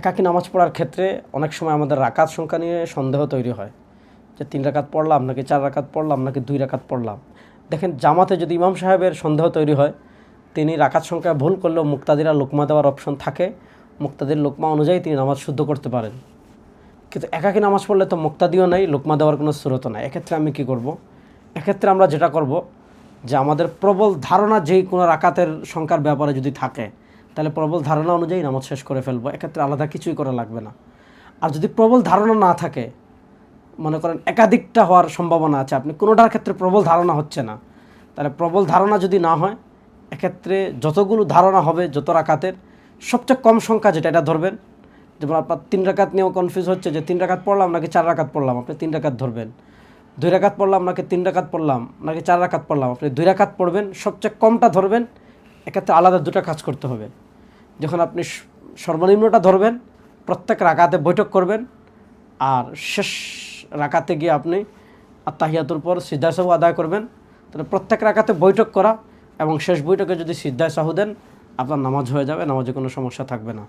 একাকী নামাজ পড়ার ক্ষেত্রে অনেক সময় আমাদের রাকাত সংখ্যা নিয়ে সন্দেহ তৈরি হয় যে 3 রাকাত পড়লাম নাকি 4 রাকাত পড়লাম নাকি 2 রাকাত পড়লাম। দেখেন, জামাতে যদি ইমাম সাহেবের সন্দেহ তৈরি হয়, তিনি রাকাত সংখ্যা ভুল করলেও মুক্তাদিরা লোকমা দেওয়ার অপশন থাকে, মুক্তাদির লোকমা অনুযায়ী তিনি নামাজ শুদ্ধ করতে পারেন। কিন্তু একাকী নামাজ পড়লে তো মুক্তাদিও নেই, লোকমা দেওয়ার কোনো সুরত নাই। এক্ষেত্রে আমি কি করব? এক্ষেত্রে আমরা যেটা করব যে আমাদের প্রবল ধারণা যেই কোনো রাকাতের সংখ্যার ব্যাপারে যদি থাকে, তাহলে প্রবল ধারণা অনুযায়ী নামাজ শেষ করে ফেলবো। এক্ষেত্রে আলাদা কিছুই করা লাগবে না। আর যদি প্রবল ধারণা না থাকে, মনে করেন একাধিকটা হওয়ার সম্ভাবনা আছে, আপনি কোনোটার ক্ষেত্রে প্রবল ধারণা হচ্ছে না, তাহলে প্রবল ধারণা যদি না হয়, এক্ষেত্রে যতগুলো ধারণা হবে যত রাকাতের সবচেয়ে কম সংখ্যা যেটা, এটা ধরবেন। যেমন আপনার 3 রাকাত নিয়েও কনফিউজ হচ্ছে যে 3 রাকাত পড়লাম নাকি 4 রাকাত পড়লাম, আপনি 3 রাকাত ধরবেন। 2 রাকাত পড়লাম নাকি 3 রাকাত পড়লাম নাকি 4 রাকাত পড়লাম, আপনি 2 রাকাত পড়বেন, সবচেয়ে কমটা ধরবেন। এক্ষেত্রে আলাদা দুটো কাজ করতে হবে। যখন আপনি সর্বনিম্নটা ধরবেন, প্রত্যেক রাকাতে বৈঠক করবেন, আর শেষ রাকাতে গিয়ে আপনি আত্তাহিয়াতুর পর সিজদায়ে সাহু আদায় করবেন। তাহলে প্রত্যেক রাকাতে বৈঠক করা এবং শেষ বৈঠকে যদি সিজদায়ে সাহু দেন, আপনার নামাজ হয়ে যাবে, নামাজে কোনো সমস্যা থাকবে না।